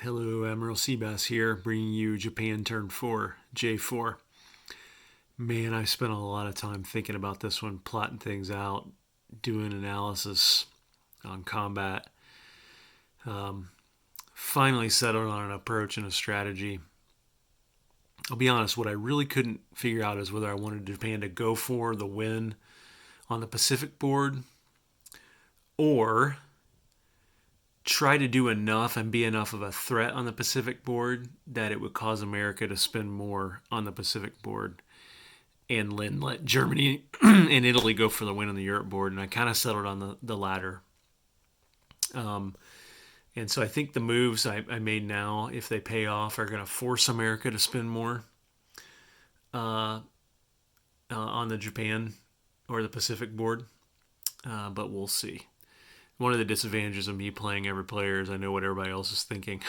Hello, Admiral Seabass here, bringing you Japan Turn 4, J4. Man, I spent a lot of time thinking about this one, plotting things out, doing analysis on combat. Finally settled on an approach and a strategy. I'll be honest, what I really couldn't figure out is whether I wanted Japan to go for the win on the Pacific board or try to do enough and be enough of a threat on the Pacific board that it would cause America to spend more on the Pacific board and then let Germany and Italy go for the win on the Europe board. And I kind of settled on the latter. And so I think the moves I made now, if they pay off, are going to force America to spend more on the Japan or the Pacific board. But we'll see. One of the disadvantages of me playing every player is I know what everybody else is thinking.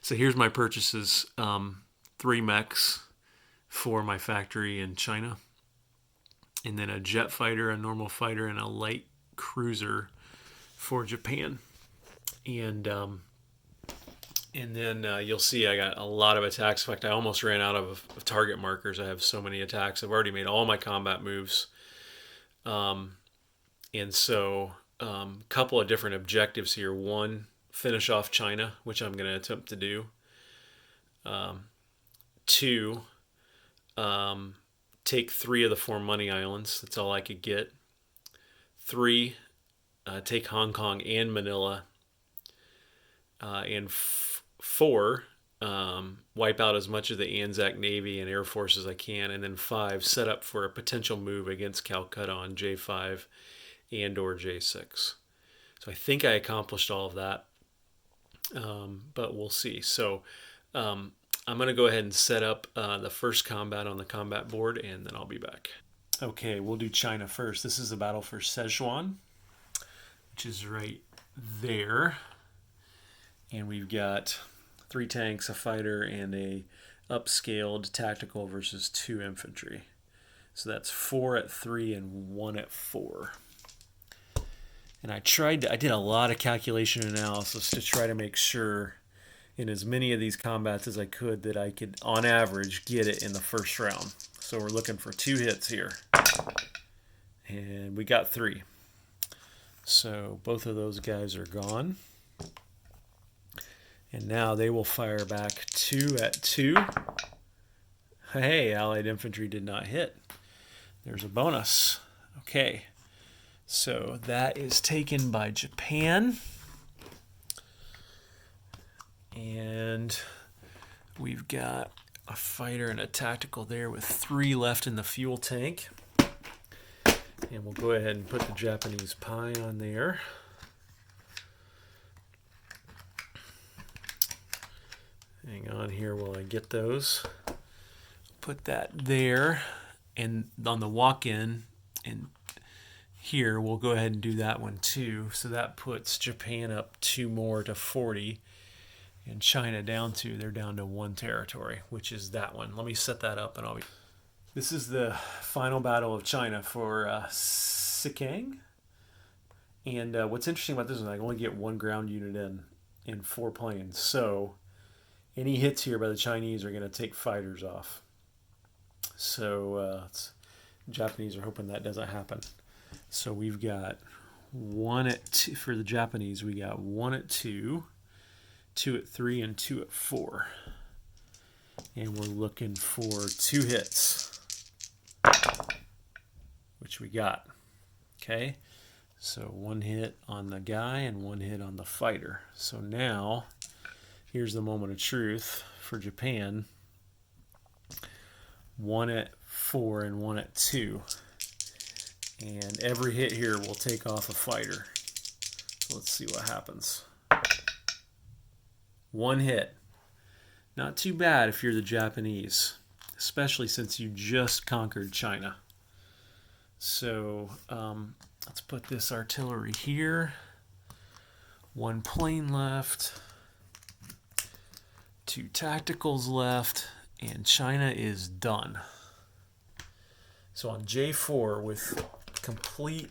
So here's my purchases. 3 mechs for my factory in China. And then a jet fighter, a normal fighter, and a light cruiser for Japan. And then you'll see I got a lot of attacks. In fact, I almost ran out of target markers. I have so many attacks. I've already made all my combat moves. And so couple of different objectives here. One, finish off China, which I'm going to attempt to do. 2, take 3 of the 4 money islands. That's all I could get. 3, take Hong Kong and Manila. And 4, wipe out as much of the Anzac Navy and Air Force as I can. And then 5, set up for a potential move against Calcutta on J5 and or J6. So I think I accomplished all of that, but we'll see. So I'm going to go ahead and set up the first combat on the combat board, and then I'll be back. Okay, we'll do China first. This is the battle for Szechuan, which is right there. And we've got 3 tanks, a fighter, and a upscaled tactical versus 2 infantry. So that's 4 at 3 and 1 at 4. And I did a lot of calculation analysis to try to make sure in as many of these combats as I could that I could, on average, get it in the first round. So we're looking for 2 hits here. And we got 3. So both of those guys are gone. And now they will fire back 2 at 2. Hey, Allied infantry did not hit. There's a bonus. Okay. So that is taken by Japan. And we've got a fighter and a tactical there with 3 left in the fuel tank. And we'll go ahead and put the Japanese pie on there. Hang on here while I get those. Put that there. And on the walk-in, and here we'll go ahead and do that one too. So that puts Japan up 2 more to 40. And China down 2. They're down to 1 territory, which is that one. Let me set that up and I'll be... This is the final battle of China for Szechuan. And what's interesting about this is I only get 1 ground unit in 4 planes. So any hits here by the Chinese are going to take fighters off. So Japanese are hoping that doesn't happen. So we've got 1 at 2 for the Japanese. We got 1 at 2, 2 at 3, and 2 at 4. And we're looking for 2 hits, which we got. Okay, so 1 hit on the guy and 1 hit on the fighter. So now, here's the moment of truth for Japan. 1 at 4 and 1 at 2. And every hit here will take off a fighter. So let's see what happens. 1 hit. Not too bad if you're the Japanese, especially since you just conquered China. So let's put this artillery here. 1 plane left. 2 tacticals left. And China is done. So on J4, with complete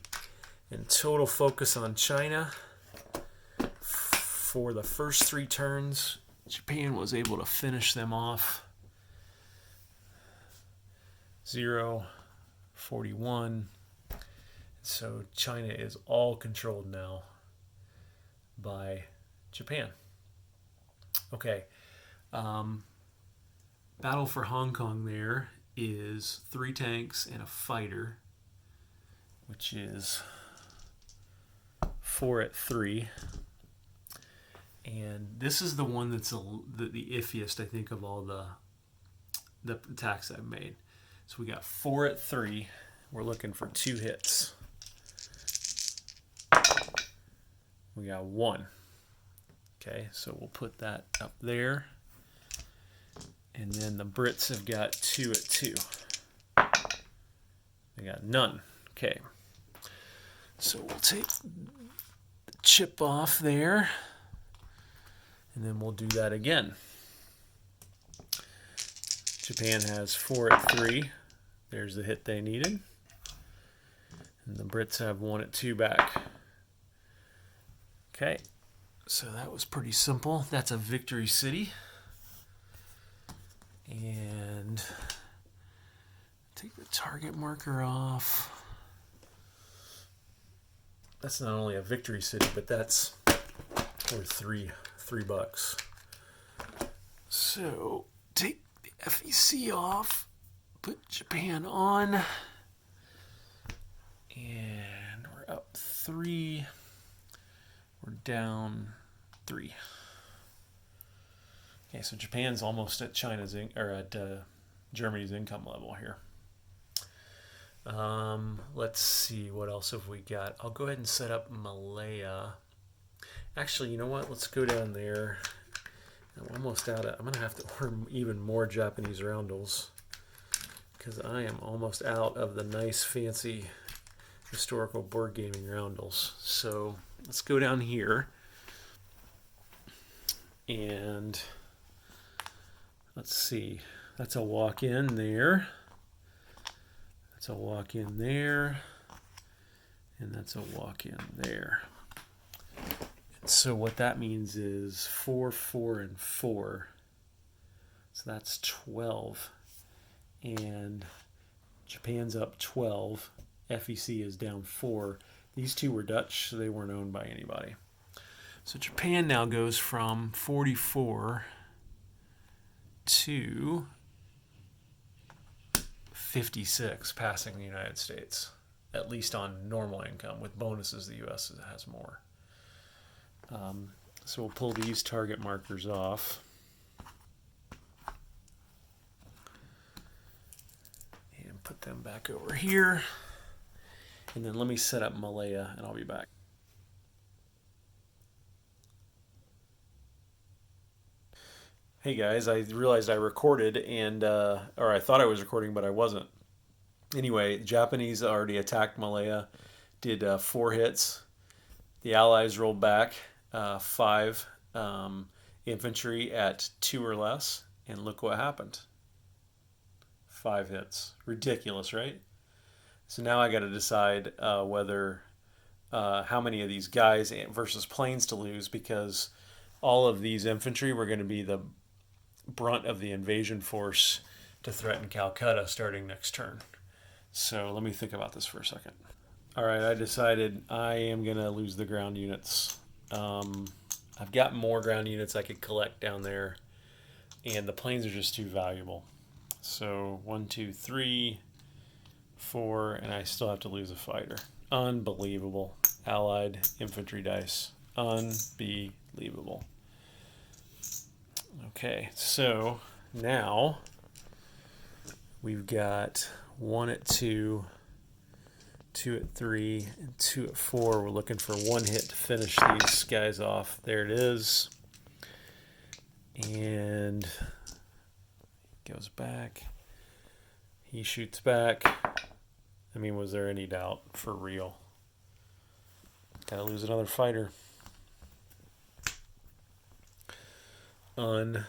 and total focus on China, for the first 3 turns, Japan was able to finish them off. 0-41. So China is all controlled now by Japan. Okay. Battle for Hong Kong there is 3 tanks and a fighter, which is 4-3. And this is the one that's the iffiest, I think, of all the attacks I've made. So we got 4-3. We're looking for 2 hits. We got 1. Okay, so we'll put that up there. And then the Brits have got 2-2. They got none. Okay. So we'll take the chip off there. And then we'll do that again. Japan has 4-3. There's the hit they needed. And the Brits have 1-2 back. Okay. So that was pretty simple. That's a victory city. And take the target marker off. That's not only a victory city, but that's worth $3. So take the FEC off, put Japan on, and we're up 3. We're down 3. Okay, so Japan's almost at Germany's income level here. Let's see, what else have we got? I'll go ahead and set up Malaya. Actually, you know what? Let's go down there. I'm almost out of. I'm gonna have to order even more Japanese roundels because I am almost out of the nice, fancy, historical board gaming roundels. So let's go down here and. Let's see. That's a walk-in there. That's a walk-in there. And that's a walk-in there. And so what that means is 4, 4, and 4. So that's 12. And Japan's up 12. FEC is down 4. These two were Dutch, so they weren't owned by anybody. So Japan now goes from 44 to 56, passing the United States, at least on normal income. With bonuses, the U.S. has more. So we'll pull these target markers off. And put them back over here. And then let me set up Malaya, and I'll be back. Hey guys, I realized I recorded or I thought I was recording, but I wasn't. Anyway, the Japanese already attacked Malaya, did 4 hits. The Allies rolled back 5 infantry at 2 or less, and look what happened. 5 hits. Ridiculous, right? So now I got to decide whether how many of these guys versus planes to lose, because all of these infantry were going to be the brunt of the invasion force to threaten Calcutta starting next turn. So let me think about this for a second. All right, I decided I am going to lose the ground units. I've got more ground units I could collect down there, and the planes are just too valuable. So 1, 2, 3, 4, and I still have to lose a fighter. Unbelievable. Allied infantry dice. Unbelievable. Okay, so now we've got 1-2, 2-3, and 2-4. We're looking for 1 hit to finish these guys off. There it is. And he goes back. He shoots back. I mean, was there any doubt? For real. Gotta lose another fighter. Unbelievable.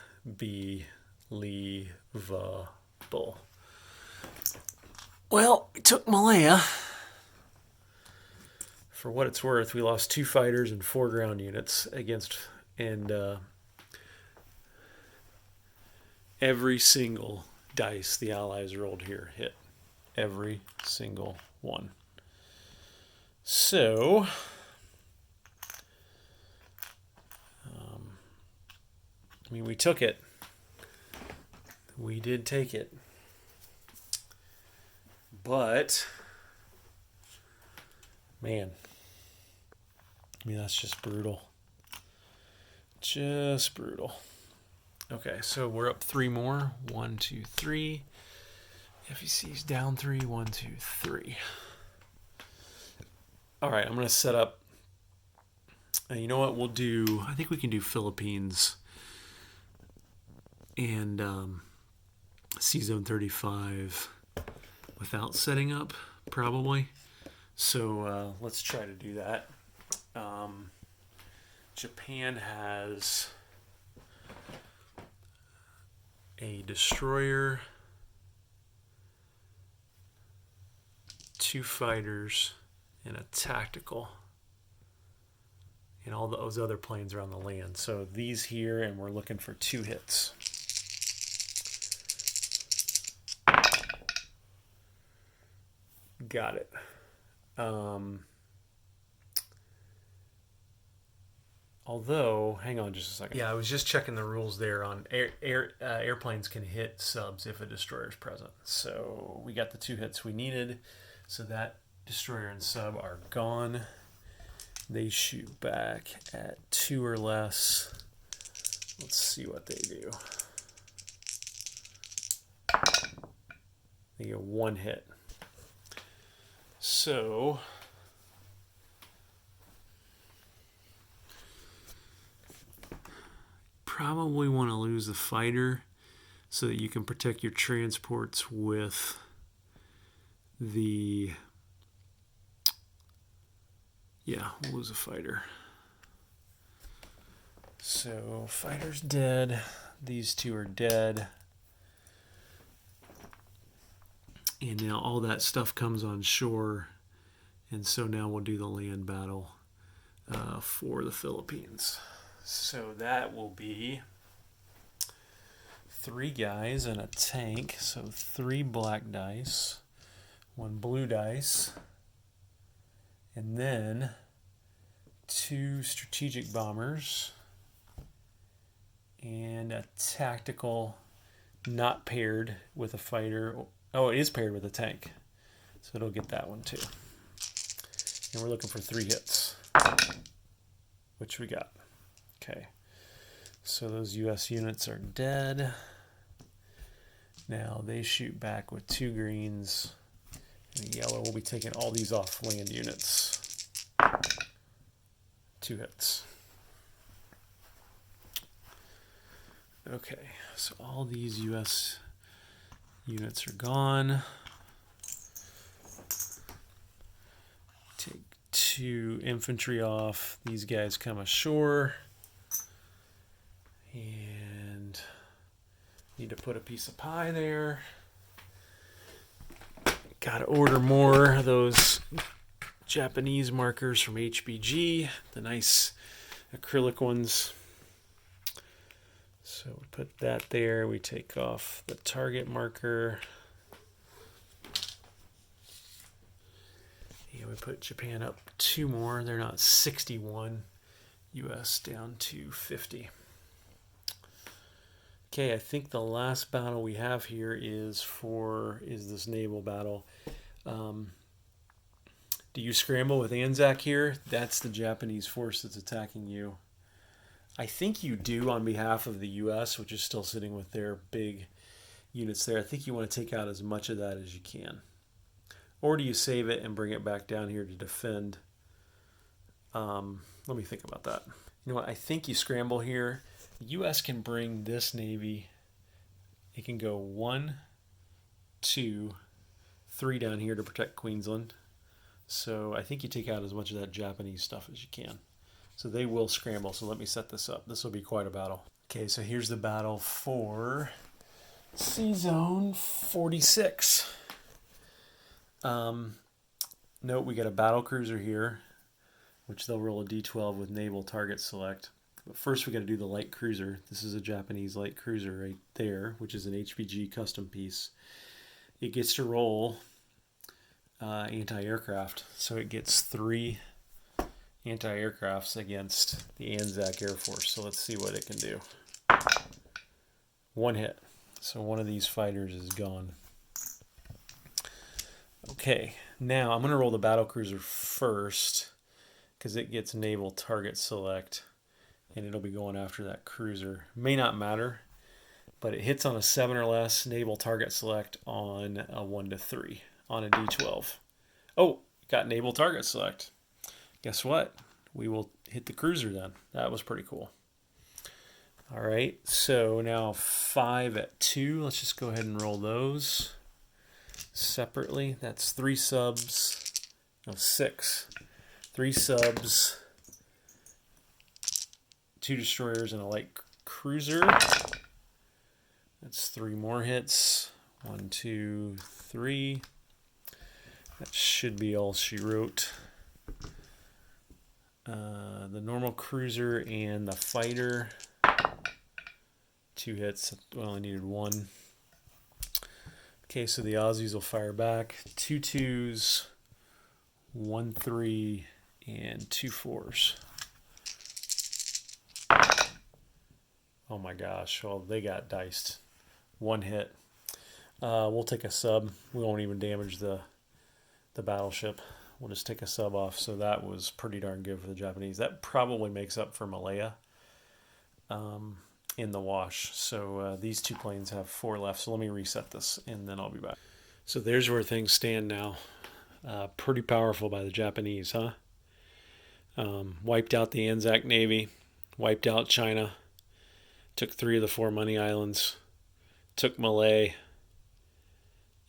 Well, we took Malaya. For what it's worth, we lost 2 fighters and 4 ground units against And every single dice the Allies rolled here hit. Every single one. So, I mean, we took it. We did take it. But, man, I mean, that's just brutal. Just brutal. Okay, so we're up 3 more. 1, 2, 3. FEC's down 3. 1, 2, 3. All right, I'm going to set up. You know what we'll do? I think we can do Philippines and C-Zone 35 without setting up, probably. So let's try to do that. Japan has a destroyer, 2 fighters, and a tactical, and all those other planes are on the land. So these here, and we're looking for 2 hits. Got it. Although, hang on just a second. Yeah, I was just checking the rules there on airplanes can hit subs if a destroyer is present. So we got the 2 hits we needed. So that destroyer and sub are gone. They shoot back at 2 or less. Let's see what they do. They get 1 hit. So probably want to lose the fighter so that you can protect your transports with the... Yeah, we'll lose a fighter. So fighter's dead. These 2 are dead. And now all that stuff comes on shore. And so now we'll do the land battle for the Philippines. So that will be 3 guys and a tank. So 3 black dice, 1 blue dice, and then 2 strategic bombers and a tactical not paired with a fighter. Oh, it is paired with a tank. So it'll get that one too. And we're looking for 3 hits, which we got. Okay. So those US units are dead. Now they shoot back with 2 greens. And yellow will be taking all these off land units. 2 hits. Okay, so all these US units are gone. Take 2 infantry off. These guys come ashore. And need to put a piece of pie there. Got to order more of those Japanese markers from HBG, the nice acrylic ones. So we put that there. We take off the target marker. And we put Japan up 2 more. They're not 61. US down to 50. Okay, I think the last battle we have here is this naval battle. Do you scramble with Anzac here? That's the Japanese force that's attacking you. I think you do on behalf of the U.S., which is still sitting with their big units there. I think you want to take out as much of that as you can. Or do you save it and bring it back down here to defend? Let me think about that. You know what? I think you scramble here. The U.S. can bring this Navy. It can go 1, 2, 3 down here to protect Queensland. So I think you take out as much of that Japanese stuff as you can. So they will scramble. So let me set this up. This will be quite a battle. Okay, so here's the battle for C-Zone 46. Note we got a battle cruiser here, which they'll roll a d12 with naval target select. But first we got to do the light cruiser. This is a Japanese light cruiser right there, which is an HPG custom piece. It gets to roll anti-aircraft. So it gets 3 anti-aircrafts against the Anzac Air Force. So let's see what it can do. 1 hit. So one of these fighters is gone. Okay, now I'm going to roll the battle cruiser first because it gets naval target select and it'll be going after that cruiser. May not matter, but it hits on a 7 or less naval target select on a 1 to 3 on a D12. Oh, got naval target select. Guess what? We will hit the cruiser then. That was pretty cool. All right, so now 5 at 2. Let's just go ahead and roll those separately. That's 3 subs. No, 6. 3 subs, 2 destroyers, and a light cruiser. That's 3 more hits. 1, 2, 3. That should be all she wrote. The normal cruiser and the fighter. 2 hits. We only needed 1. Okay, so the Aussies will fire back. 2 2s, 1 3, and 2 4s. Oh my gosh, well, they got diced. 1 hit. We'll take a sub. We won't even damage the battleship. We'll just take a sub off. So that was pretty darn good for the Japanese. That probably makes up for Malaya in the wash. So these 2 planes have 4 left. So let me reset this and then I'll be back. So there's where things stand now. Pretty powerful by the Japanese, huh? Wiped out the Anzac Navy, wiped out China, took 3 of the 4 money islands, took Malay,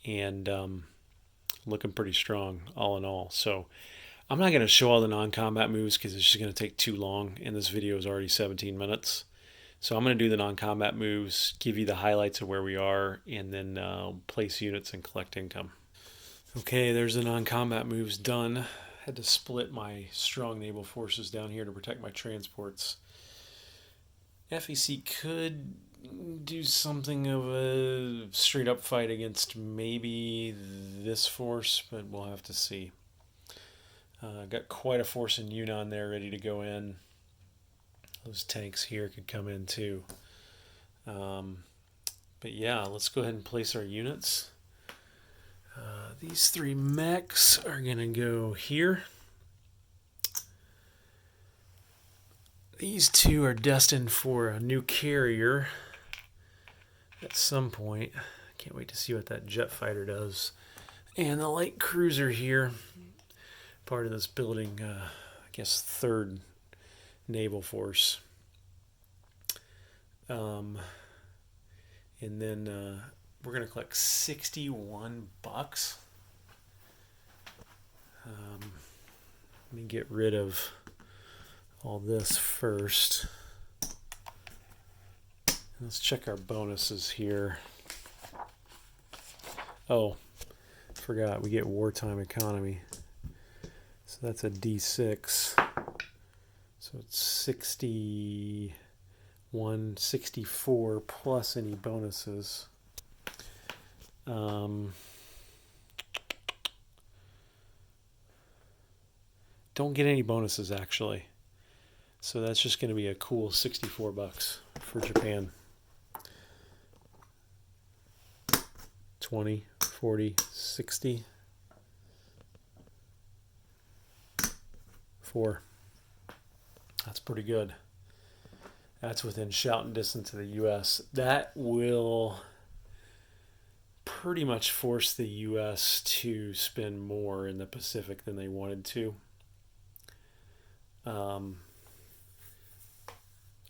and looking pretty strong all in all. So I'm not going to show all the non-combat moves because it's just going to take too long, and this video is already 17 minutes. So I'm going to do the non-combat moves, give you the highlights of where we are, and then place units and collect income. Okay, there's the non-combat moves done. Had to split my strong naval forces down here to protect my transports. FEC could do something of a straight up fight against maybe this force, but we'll have to see. Got quite a force in Yunnan there ready to go in. Those tanks here could come in too. But yeah, let's go ahead and place our units. These 3 mechs are going to go here. These 2 are destined for a new carrier at some point. Can't wait to see what that jet fighter does. And the light cruiser here, part of this building, I guess 3rd naval force. And then we're going to collect 61 bucks. Let me get rid of all this first. Let's check our bonuses here. Oh, forgot, we get wartime economy. So that's a D6. So it's 61, 64 plus any bonuses. Don't get any bonuses actually. So that's just going to be a cool 64 bucks for Japan. 20, 40, 60. 4. That's pretty good. That's within shouting distance of the U.S. That will pretty much force the U.S. to spend more in the Pacific than they wanted to.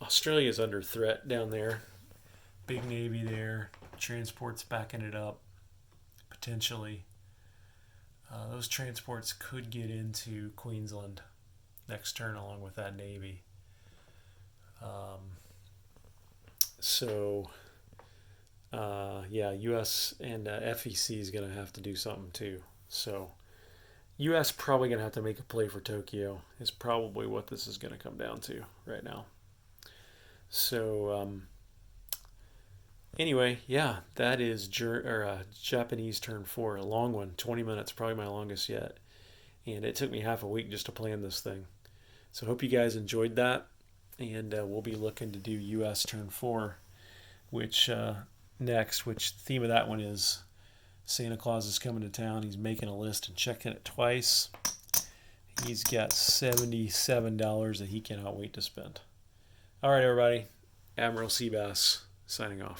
Australia's under threat down there. Big Navy there. Transports backing it up, potentially. Those transports could get into Queensland next turn along with that Navy. Yeah, U.S. and FEC is going to have to do something too. So U.S. probably going to have to make a play for Tokyo is probably what this is going to come down to right now. So anyway, yeah, that is Japanese turn 4, a long one, 20 minutes, probably my longest yet. And it took me half a week just to plan this thing. So hope you guys enjoyed that. And we'll be looking to do U.S. turn 4, which next, which the theme of that one is Santa Claus is coming to town. He's making a list and checking it twice. He's got $77 that he cannot wait to spend. All right, everybody. Admiral Seabass signing off.